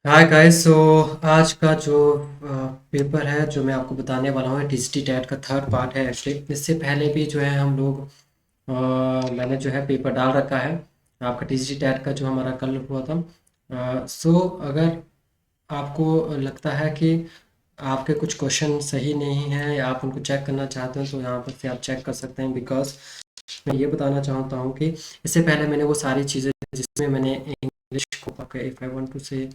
Hi guys. सो आज का जो पेपर है जो मैं आपको बताने वाला हूँ टीजीटी टैट का थर्ड पार्ट है। एक्चुअली इससे पहले भी जो है हम लोग मैंने जो है पेपर डाल रखा है आपका टीजीटी टैट का जो हमारा कल हुआ था। सो अगर आपको लगता है कि आपके कुछ क्वेश्चन सही नहीं हैं या आप उनको चेक करना चाहते हैं तो यहाँ पर से आप चेक कर सकते हैं। बिकॉज मैं ये बताना चाहता हूँ कि इससे पहले मैंने वो सारी चीज़ें जिसमें मैंने इंग्लिश को इफ़ आई वांट टू से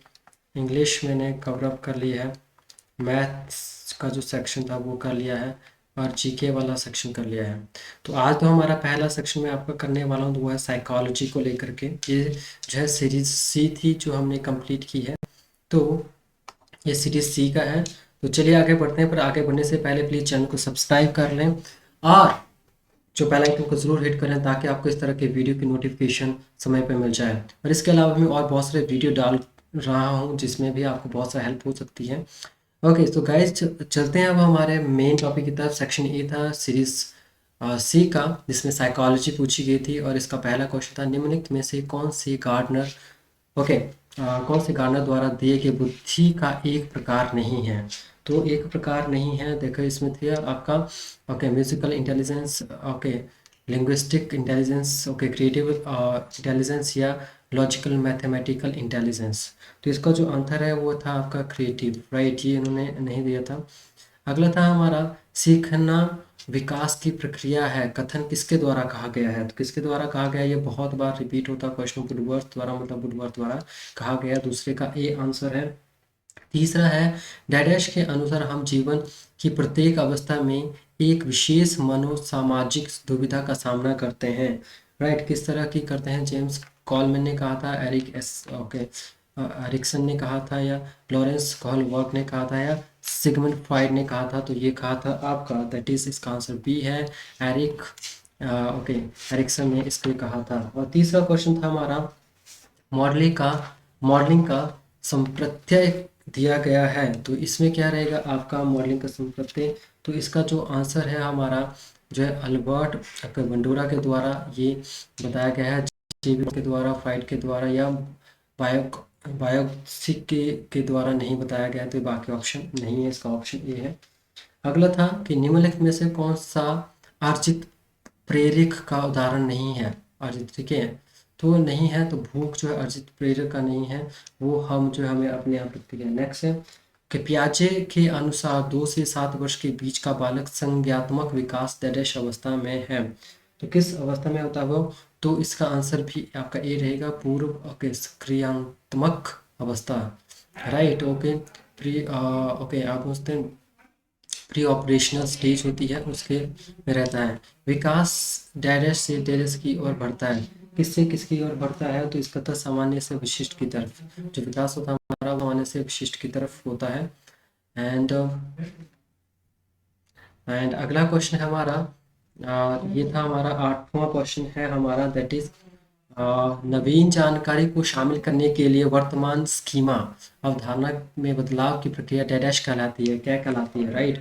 इंग्लिश मैंने कवर अप कर लिया है, मैथ्स का जो सेक्शन था वो कर लिया है और जीके वाला सेक्शन कर लिया है। तो आज तो हमारा पहला सेक्शन मैं आपका करने वाला हूँ तो वो है साइकोलॉजी को लेकर के। ये जो है सीरीज सी थी जो हमने कंप्लीट की है, तो ये सीरीज सी का है। तो चलिए आगे बढ़ते हैं, पर आगे बढ़ने से पहले प्लीज़ चैनल को सब्सक्राइब कर लें और जो बेल आइकन को ज़रूर हिट करें ताकि आपको इस तरह के वीडियो की नोटिफिकेशन समय पे मिल जाए। और इसके अलावा मैं और बहुत सारे वीडियो डाल रहा हूँ जिसमें भी आपको बहुत सारा हेल्प हो सकती है। ओके, तो गाइज चलते हैं अब हमारे मेन टॉपिक की तरफ। सेक्शन ए था सीरीज सी का, जिसमें साइकोलॉजी पूछी गई थी और इसका पहला क्वेश्चन था निम्नलिखित में से कौन सी गार्डनर ओके कौन से गार्डनर द्वारा दिए गए बुद्धि का एक प्रकार नहीं है। तो एक प्रकार नहीं है, देखो इसमें थी आपका musical intelligence, linguistic intelligence, creative intelligence या लॉजिकल मैथमेटिकल इंटेलिजेंस। तो इसका जो आंसर है वो था आपका क्रिएटिव, राइट। ये इन्होंने नहीं दिया था। अगला था हमारा सीखना विकास की प्रक्रिया है, कथन किसके द्वारा कहा गया है। तो किसके द्वारा कहा गया, ये बहुत बार रिपीट होता क्वेश्चन, वुडवर्थ द्वारा, मतलब वुडवर्थ द्वारा कहा गया। दूसरे का ए आंसर है। तीसरा है डैडेश के अनुसार हम जीवन की प्रत्येक अवस्था में एक विशेष मनोसामाजिक दुविधा का सामना करते हैं, राइट। किस तरह की करते हैं, जेम्स कॉलमैन ने कहा था, एरिक्सन ने कहा था, या लॉरेंस कॉलवर्क ने कहा था, या सिगमंड फ्राइड ने कहा था। तो ये कहा था आपका, दैट इज इसका आंसर बी है, एरिक ओके एरिक्सन ने इसको कहा था। और तीसरा क्वेश्चन था हमारा मॉडलिंग का मॉडलिंग का संप्रत्यय दिया गया है। तो इसमें क्या रहेगा आपका मॉडलिंग का संप्रत्यय। तो इसका जो आंसर है हमारा जो है अल्बर्ट बंडूरा के द्वारा ये बताया गया है, जेबी के द्वारा, फ्राइड के द्वारा, या बायो बायोसिक के द्वारा नहीं बताया गया। तो बाकी ऑप्शन नहीं है, इसका ऑप्शन ए है। अगला था कि निम्नलिखित में से कौन सा अर्जित प्रेरक का उदाहरण नहीं है। अर्जित, ठीक है, तो नहीं है, तो भूख जो है अर्जित प्रेरक का नहीं है, वो हम जो है हमें अपने आप रखते हैं। नेक्स्ट है कि पियाजे के अनुसार 2 से 7 वर्ष के बीच का बालक संज्ञात्मक विकास डैश अवस्था में है। तो किस अवस्था में होता है वो, तो इसका आंसर भी आपका ए रहेगा, पूर्व सक्रियात्मक अवस्था, राइट। आप पूछते हैं प्री ऑपरेशनल स्टेज होती है उसके में रहता है। विकास डैश से डैश की ओर बढ़ता है, किससे किसकी ओर बढ़ता है, तो इसका था सामान्य से विशिष्ट की तरफ। जो विकास होता है हमारा वो सामान्य से विशिष्ट की तरफ होता है। एंड अगला क्वेश्चन है हमारा, ये था हमारा 8वां क्वेश्चन है हमारा, दैट इज नवीन जानकारी को शामिल करने के लिए वर्तमान स्कीमा अवधारणा में बदलाव की प्रक्रिया डैश कहलाती है, क्या कहलाती है, राइट।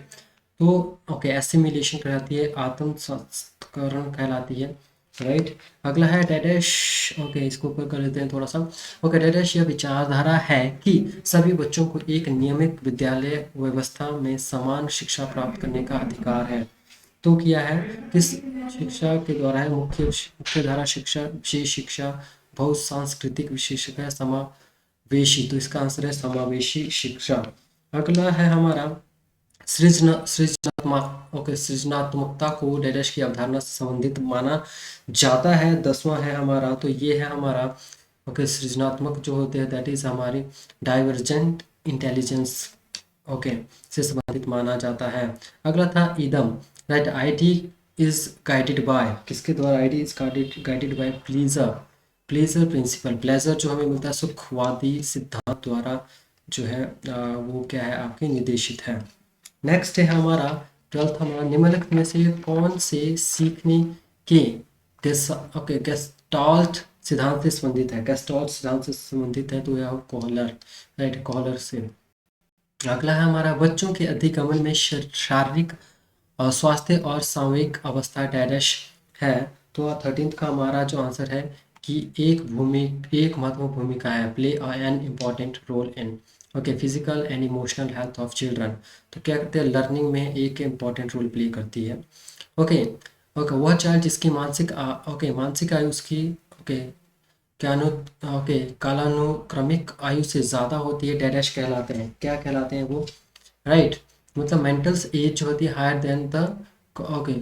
तो एसिमिलेशन कहलाती है, आत्म संस्करण कहलाती है, राइट। अगला है डैश, इसको ऊपर कर लेते हैं थोड़ा सा। डैश यह विचारधारा है कि सभी बच्चों को एक नियमित विद्यालय व्यवस्था में समान शिक्षा प्राप्त करने का अधिकार है। तो किया है किस शिक्षा के द्वारा है, मुख्य धारा शिक्षा, विशेष शिक्षा, बहुत सांस्कृतिक विशेषक है, समावेशी। तो इसका आंसर है समावेशी शिक्षा। अगला है हमारा सृजनात्मकता को डैश की अवधारणा से संबंधित माना जाता है। 10वां है हमारा, तो ये है हमारा सृजनात्मक जो होते हैं दैट इज हमारी डाइवर्जेंट इंटेलिजेंस ओके से संबंधित माना जाता है। अगला था इदम, right. ID is guided by, किसके द्वारा, ID is guided by pleasure principal. Pleasure जो हमें मिलता है सुखवादी सिद्धांत द्वारा जो है वो क्या है आपके निर्देशित है। नेक्स्ट है हमारा 12th, हमारा निम्नलिखित में से कौन से सीखने के गेस्टाल्ट सिद्धांत से संबंधित है, गेस्टाल्ट सिद्धांत से संबंधित है, तो यह कॉलर, राइट, कॉलर से। अगला है हमारा बच्चों के अधिगमन में शारीरिक स्वास्थ्य और सामूहिक अवस्था डैश है। तो 13th का हमारा जो आंसर है की एक महत्वपूर्ण भूमिका है, play an important role in okay physical and emotional health of children. तो क्या कहते हैं, लर्निंग में एक इम्पॉर्टेंट रोल प्ले करती है। ओके ओके, वह चाइल्ड जिसकी मानसिक आयु उसकी ओके क्या अनु ओके कालानुक्रमिक आयु से ज़्यादा होती है, डैश कहलाते हैं, क्या कहलाते हैं वो, राइट। मतलब मेंटल एज जो होती है higher than the okay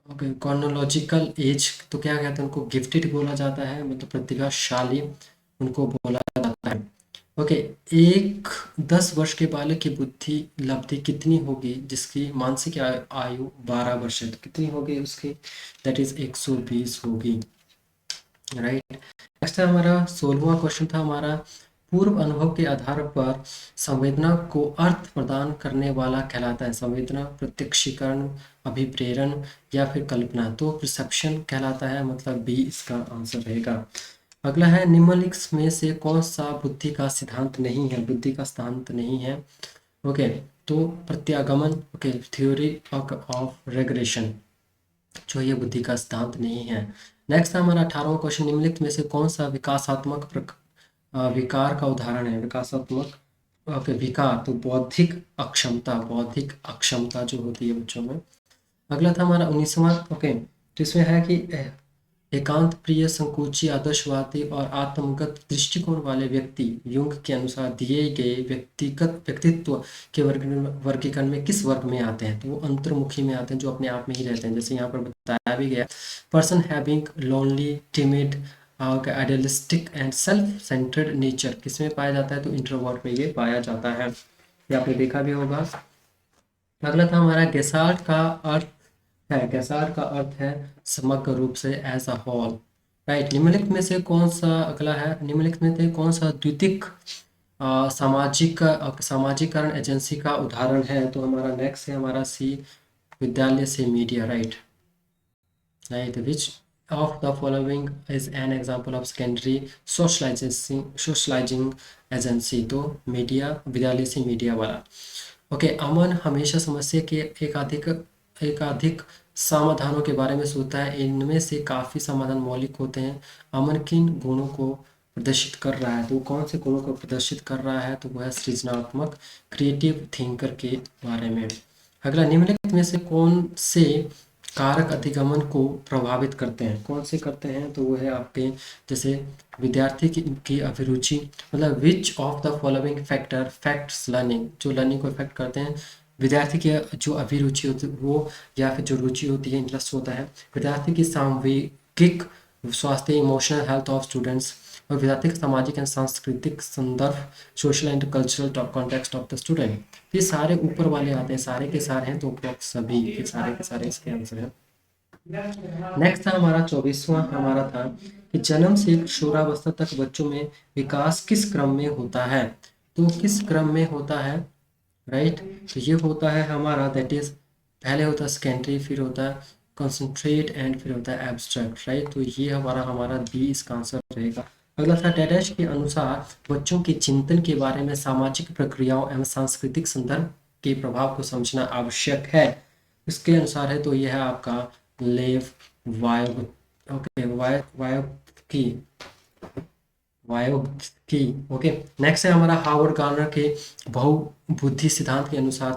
okay chronological age, तो क्या कहते हैं उनको, गिफ्टेड बोला जाता है, मतलब प्रतिभाशाली उनको बोला जाता है। ओके, एक 10 वर्ष के बालक की बुद्धि लब्धि कितनी होगी जिसकी मानसिक आयु 12 वर्ष है, तो कितनी होगी उसकी, दैट इज 120 होगी, राइट। नेक्स्ट है हमारा 16वां क्वेश्चन था हमारा, पूर्व अनुभव के आधार पर संवेदना को अर्थ प्रदान करने वाला कहलाता है, संवेदना प्रत्यक्षीकरण, अभिप्रेरण या फिर कल्पना, तो परसेप्शन कहलाता है, मतलब बी इसका आंसर रहेगा। अगला है, निम्नलिखित में से कौन सा बुद्धि का सिद्धांत नहीं है, बुद्धि का सिद्धांत नहीं है, ओके तो प्रत्यागमन, ओके थ्योरी ऑफ रेग्रेशन, जो ये बुद्धि का सिद्धांत नहीं है। नेक्स्ट है हमारा 18वां क्वेश्चन, निम्नलिखित में से कौन सा विकासात्मक विकार का उदाहरण है, विकासात्मक ओके विकार, तो बौद्धिक अक्षमता जो होती है बच्चों में। अगला था हमारा 19वां, ओके तो इसमें है कि एकांत प्रिय संकोची आदर्शवादी और आत्मगत दृष्टिकोण वाले व्यक्ति युंग के अनुसार दिए गए व्यक्तित्व के वर्गीकरण में किस वर्ग में आते हैं, तो वो अंतर्मुखी में आते हैं, जो अपने आप में ही रहते हैं, जैसे यहाँ पर बताया भी गया, person having lonely timid idealistic and self centred nature किसमें पाया जाता है, तो इंट्रोवर्ट में ये पाया जाता है, ये आपने देखा भी होगा। अगला था हमारा गैसार्ड का अर्थ है समग्र रूप से, एज अ होल, राइट। निम्नलिखित में से कौन सा, अगला है निम्नलिखित में से कौन सा द्वितीयक सामाजिकरण एजेंसी का उदाहरण है, तो हमारा नेक्स्ट है हमारा सी, विद्यालय से media, right right, which of the following is an example of secondary socialising agency, तो मीडिया, विद्यालय से मीडिया वाला। ओके, अमन हमेशा समस्या के एकाधिक समाधानों के बारे में सोचता है, इनमें से काफ़ी समाधान मौलिक होते हैं। अमन किन गुणों को प्रदर्शित कर रहा है, तो वो कौन से गुणों को प्रदर्शित कर रहा है, तो वह है सृजनात्मक, क्रिएटिव थिंकर के बारे में। अगला, निम्नलिखित में से कौन से कारक अधिगमन को प्रभावित करते हैं, कौन से करते हैं, तो वो है आपके जैसे विद्यार्थी की अभिरुचि, मतलब विच of the following facts learning, जो लर्निंग को इफेक्ट करते हैं, विद्यार्थी की जो अभिरुचि होती है वो, या फिर जो रुचि होती है, इंटरेस्ट होता है, विद्यार्थी की सामूहिक स्वास्थ्य, इमोशनल हेल्थ ऑफ स्टूडेंट्स, और विद्यार्थी का सामाजिक एंड सांस्कृतिक संदर्भ, social and cultural context of the student. ये सारे ऊपर वाले आते हैं, सारे के सारे हैं, तो उपरोक्त सभी ये सारे के सारे इसके आंसर हैं। नेक्स्ट था हमारा 24वां हमारा था कि जन्म से किशोरावस्था तक बच्चों में विकास किस क्रम में होता है, तो किस क्रम में होता है, राइट। तो ये होता है हमारा दैट इज, पहले होता है सेकेंडरी, फिर होता है कॉन्सेंट्रेट एंड फिर होता है एब्स्ट्रैक्ट, राइट। तो ये हमारा बी इसका आंसर रहेगा। अगला था डैश के अनुसार बच्चों के चिंतन के बारे में सामाजिक प्रक्रियाओं एवं सांस्कृतिक संदर्भ के प्रभाव को समझना आवश्यक है, इसके अनुसार है, तो यह है आपका लेव वायव ओके वायव की की ओके। नेक्स्ट है हमारा हार्वर्ड गार्नर के बहुबुद्धि सिद्धांत के अनुसार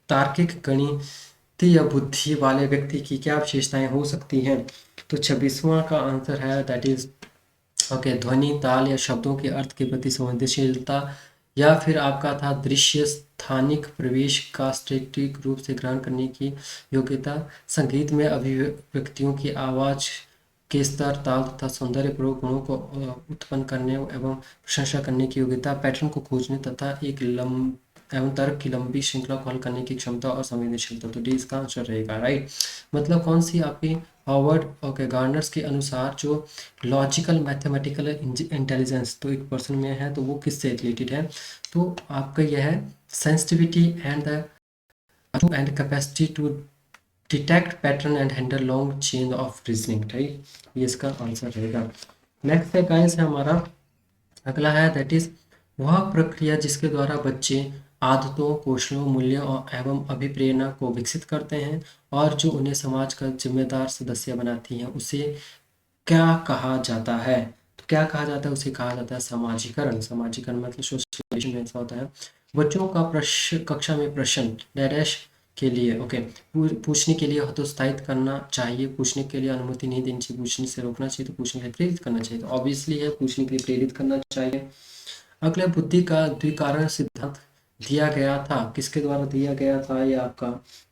तार्किक गणितीय बुद्धि वाले व्यक्ति की क्या विशेषताएं हो सकती हैं, तो 26वां का आंसर है दैट इज ओके ध्वनि, ताल या शब्दों के अर्थ के प्रति संवेदनशीलता, या फिर आपका था दृश्य स्थानिक प्रवेश का सटीक रूप से ग्रहण करने की योग्यता, संगीत में अभिव्यक्तियों की आवाज के स्तर, ताल तथा सौंदर्यपूर्वक गुणों को उत्पन्न करने एवं प्रशंसा करने की योग्यता, पैटर्न को खोजने तथा एक एवं तर्क की लंबी श्रृंखला को हल करने की क्षमता और संवेदनशीलता, तो डी इसका आंसर रहेगा, राइट। मतलब कौन सी आपकी हॉवर्ड ओके गार्नर्स के अनुसार जो लॉजिकल मैथमेटिकल इंटेलिजेंस तो एक पर्सन में है, तो वो किससे रिलेटेड है, तो आपका यह है sensitivity and the capacity to detect pattern and handle long chain of reasoning, right, ये इसका आंसर रहेगा। नेक्स्ट है गाइस हमारा अगला है दैट इज वह प्रक्रिया जिसके द्वारा बच्चे आदतों, कौशलों, मूल्यों एवं अभिप्रेरणा को विकसित करते हैं और जो उन्हें समाज का जिम्मेदार सदस्य बनाती हैं, उसे क्या कहा जाता है? तो क्या कहा जाता है? उसे कहा जाता है समाजीकरण। समाजीकरण मतलब सोशलाइजेशन में ऐसा होता है। बच्चों का प्रश्न, कक्षा में प्रश्न डैश के लिए ओके पूछने के लिए हतोत्साहित करना चाहिए, पूछने के लिए अनुमति नहीं देनी चाहिए, पूछने से रोकना चाहिए, तो पूछने के लिए प्रेरित करना चाहिए। तो ऑब्वियसली है पूछने के लिए प्रेरित करना चाहिए। अगला बुद्धि का द्विकारण सिद्धांत दिया गया था, किसके द्वारा दिया गया था? ये आपका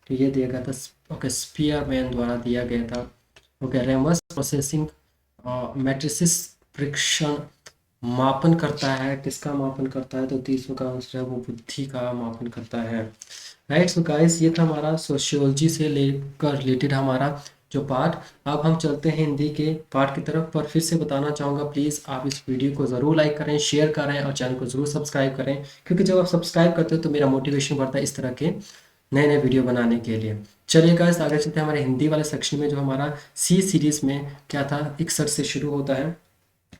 तो ये दिया गया था ओके स्पीयरमैन द्वारा दिया गया था। ओके रेमस प्रोसेसिंग मैट्रिसिस परीक्षण मापन करता है, किसका मापन करता है? तो 30 का आंसर है वो बुद्धि का मापन करता है। राइट सो गाइस ये था हमारा सोशियोलॉजी से लेकर रिलेटेड हमारा जो पार्ट। अब हम चलते हैं हिंदी के पार्ट की तरफ, पर फिर से बताना चाहूँगा प्लीज़ आप इस वीडियो को ज़रूर लाइक करें, शेयर करें और चैनल को ज़रूर सब्सक्राइब करें, क्योंकि जब आप सब्सक्राइब करते हो तो मेरा मोटिवेशन बढ़ता है इस तरह के नए नए वीडियो बनाने के लिए। चलिए गाइस आगे चलते हैं हमारे हिंदी वाले सेक्शन में, जो हमारा सी सीरीज़ में क्या था 61 से शुरू होता है।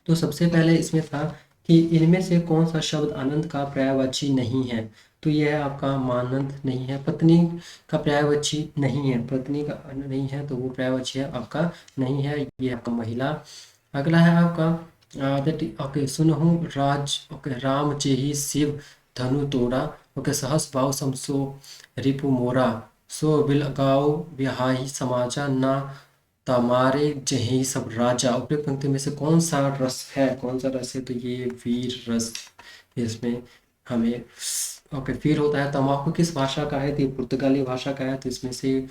तो सबसे पहले इसमें था कि इनमें से कौन सा शब्द आनंद का पर्यायवाची नहीं है? तो यह है आपका मानंद नहीं है, पत्नी का पर्यायवाची नहीं है, पत्नी का नहीं है तो वो पर्यायवाची है आपका नहीं है, ये आपका महिला। अगला है आपका ओके सुनहु राज ओके राम जेहि शिव धनु तोड़ा ओके सहस भाव समसो रिपु मोरा सो बिलगाओ बिहाई समाजा ना तमारे जही सब राजा। उपयुक्त पंक्ति में से कौन सा रस है? कौन सा रस है? तो ये वीर रस इसमें हमें ओके फिर होता है। तम्बाकू किस भाषा का है? तो ये पुर्तगाली भाषा का है, तो इसमें से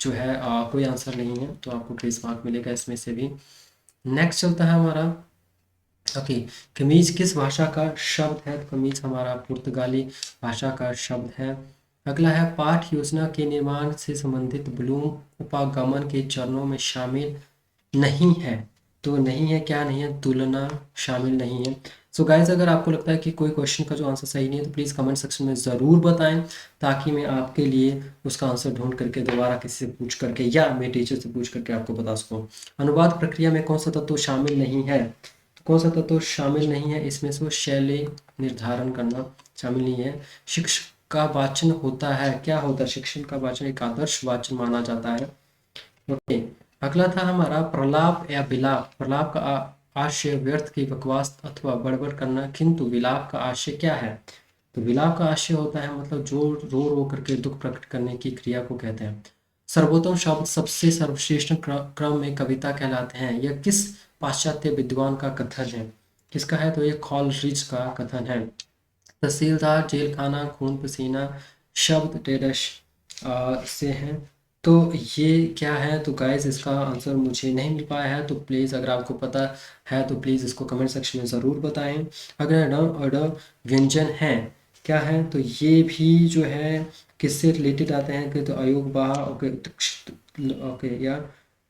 जो है कोई आंसर नहीं है, तो आपको 20 मार्क मिलेगा इसमें से भी। नेक्स्ट चलता है हमारा ओके कमीज किस भाषा का शब्द है? तो कमीज हमारा पुर्तगाली भाषा का शब्द है। अगला है पाठ योजना के निर्माण से संबंधित ब्लूम उपागमन के चरणों में शामिल नहीं है। तो नहीं है, क्या नहीं है? तुलना शामिल नहीं है। सो गाइज अगर आपको लगता है कि कोई क्वेश्चन का जो आंसर सही नहीं है तो प्लीज़ कमेंट सेक्शन में ज़रूर बताएं, ताकि मैं आपके लिए उसका आंसर ढूंढ करके दोबारा किसी से पूछ करके या मेरे टीचर से पूछ करके आपको बता सकूँ। अनुवाद प्रक्रिया में कौन सा तत्व शामिल नहीं है? तो कौन सा तत्व शामिल नहीं है इसमें से? वो शैली निर्धारण करना शामिल नहीं है। शिक्षक का वाचन होता है, क्या होता है? शिक्षण का वाचन एक आदर्श वाचन माना जाता है। ओके अगला था हमारा प्रलाप या विलाप। प्रलाप का आशय व्यर्थ की बकवास अथवा बड़बड़ करना, किंतु विलाप का आशय क्या है? तो विलाप का आशय होता है मतलब जो रो रो करके दुख प्रकट करने की क्रिया को कहते हैं। सर्वोत्तम शब्द सबसे सर्वश्रेष्ठ क्रम में कविता कहलाते हैं। यह किस पाश्चात्य विद्वान का कथन है? किसका है? तो ये कॉलरिज का कथन है। तहसीलदार जेल खाना खून पसीना शब्द डेडश से हैं। तो ये क्या है? तो गाइस इसका आंसर मुझे नहीं मिल पाया है, तो प्लीज़ अगर आपको पता है तो प्लीज़ इसको कमेंट सेक्शन में ज़रूर बताएं। अगर ड और ड व्यंजन हैं, क्या है? तो ये भी जो है किससे रिलेटेड आते हैं कि तो अयोग बाह ओके ओके या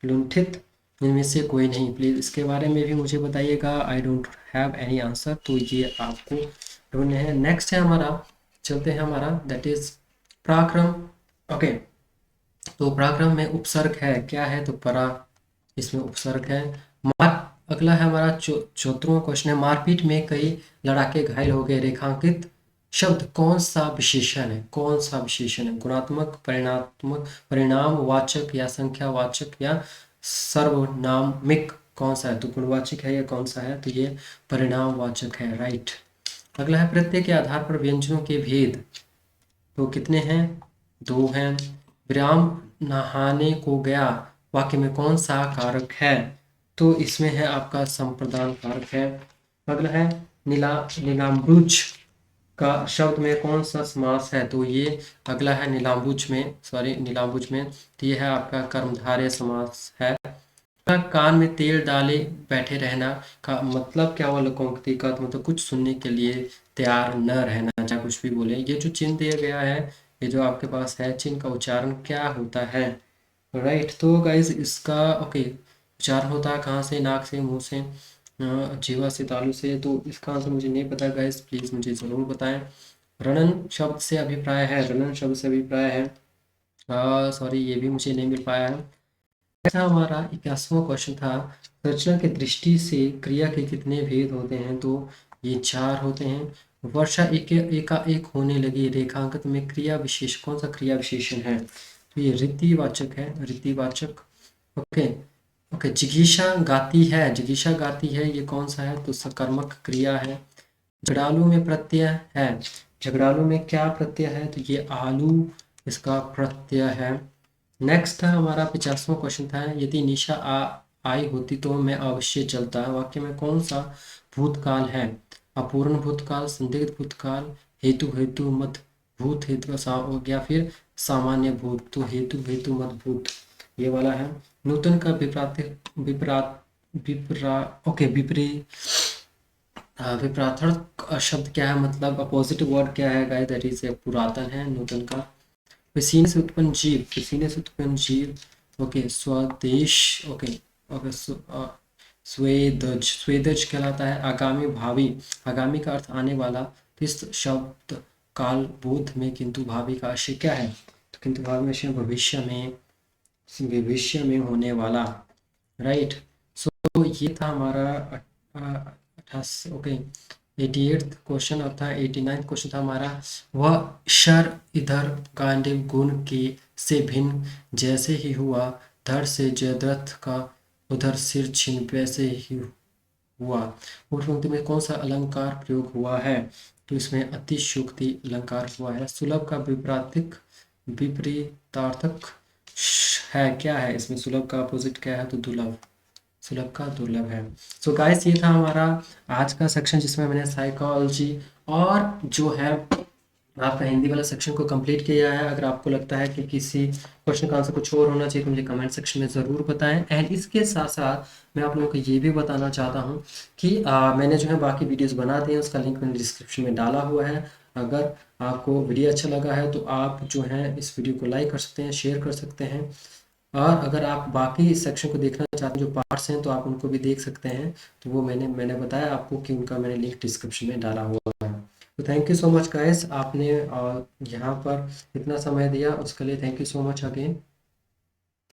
लुंठित, इनमें से कोई नहीं। प्लीज़ इसके बारे में भी मुझे बताइएगा। I don't have any answer, तो ये आपको ढूंढने हैं। नेक्स्ट है हमारा, चलते हैं हमारा दैट इज पराक्रम। ओके तो पराक्रम में उपसर्ग है, क्या है? तो परा इसमें उपसर्ग है। मार अगला है हमारा 74वां क्वेश्चन है मारपीट में कई लड़ाके घायल हो गए, रेखांकित शब्द कौन सा विशेषण है? कौन सा विशेषण है? गुणात्मक, परिणात्मक, परिणामवाचक या संख्यावाचक या सर्वनामिक? कौन सा है? तो गुणवाचक है या कौन सा है? तो ये परिणामवाचक है। राइट। अगला है प्रत्यय के आधार पर व्यंजनों के भेद, तो कितने हैं? 2 हैं। विराम नहाने को गया वाक्य में कौन सा कारक है? तो इसमें है आपका संप्रदान कारक है। अगला है नीलाम्बुज का शब्द में कौन सा समास है? तो ये अगला है नीलाम्बुज में तो ये है आपका कर्मधारय समास है। कान में तेल डाले बैठे रहना का मतलब क्या हुआ? लोकोक्ति का तो मतलब कुछ सुनने के लिए तैयार न रहना, चाहे कुछ भी बोले। ये जो चिन्ह दिया गया है, ये जो आपके पास है, चिन्ह का उच्चारण क्या होता है? राइट। तो गाइज इसका ओके उच्चारण होता है कहाँ से? नाक से, मुंह से, जीवा से, तालु से। तो इसका आंसर मुझे नहीं पता गाइज, प्लीज मुझे जरूर बताएं। रणन शब्द से अभिप्राय है, रणन शब्द से अभिप्राय है। सॉरी ये भी मुझे नहीं मिल पाया है। ऐसा हमारा 81वां क्वेश्चन था रचना की दृष्टि से क्रिया के कितने भेद होते हैं? तो ये 4 होते हैं। वर्षा एकाएक होने लगी, रेखांकित में क्रिया विशेष कौन सा क्रिया विशेषण है? तो ये रीतिवाचक है, रीतिवाचक। ओके ओके, जिगीषा गाती है, ये कौन सा है? तो सकर्मक क्रिया है। झगड़ालू में प्रत्यय है, झगड़ालू में क्या प्रत्यय है? तो ये आलू इसका प्रत्यय है। नेक्स्ट था हमारा 50वां क्वेश्चन था, यदि निशा आई होती तो मैं अवश्य चलता। वाक्य में कौन सा भूतकाल है? अपूर्ण भूतकाल, संदिग्ध भूतकाल, हेतु मत भूत, हेतु हो गया, फिर सामान्य भूत। तो हेतु मत भूत ये वाला है। नूतन का विपरात विपरा ओके विपरी विपरार्थक शब्द क्या है, मतलब अपोजिट वर्ड क्या है गाइस? दैट इज पुरातन है नूतन का। पसीने से उत्पन्न जीव, ओके, स्वदेश, ओके ओके स्वेदज कहलाता है। आगामी भावी, आगामी का अर्थ आने वाला। तो इस शब्द काल बोध में किंतु भावी का आशय क्या है? तो किंतु भावी में आशय भविष्य में होने वाला, राइट। सो ये था हमारा 88 ओके 88th क्वेश्चन और था 89th क्वेश्चन था हमारा, वह शर इधर गांडीव गुण के से भिन्न जैसे ही हुआ, धड़ से जयद्रथ का उधर सिर छिन वैसे ही हुआ। उस पंक्ति में कौन सा अलंकार प्रयोग हुआ है? तो इसमें अतिशयोक्ति अलंकार हुआ है। सुलभ का विपरीतार्थक है, क्या है इसमें? सुलभ का अपोजिट क्या है? तो दुर्लभ, सुलभ का दुर्लभ है। सो गाइस, ये था हमारा आज का सेक्शन जिसमें मैंने साइकोलॉजी और जो है आपका हिंदी वाला सेक्शन को कंप्लीट किया है। अगर आपको लगता है कि किसी क्वेश्चन का आंसर कुछ और होना चाहिए तो मुझे कमेंट सेक्शन में ज़रूर बताएं। एंड इसके साथ साथ मैं आप लोगों को ये भी बताना चाहता हूँ कि मैंने जो है बाकी वीडियोस बना दी हैं, उसका लिंक मैंने डिस्क्रिप्शन में डाला हुआ है। अगर आपको वीडियो अच्छा लगा है तो आप जो है इस वीडियो को लाइक कर सकते हैं, शेयर कर सकते हैं। और अगर आप बाकी इस सेक्शन को देखना चाहते हैं जो पार्ट्स हैं तो आप उनको भी देख सकते हैं। तो वो मैंने बताया आपको कि उनका मैंने लिंक डिस्क्रिप्शन में डाला हुआ है। तो thank you so much guys, आपने यहाँ पर इतना समय दिया उसके लिए thank you so much again.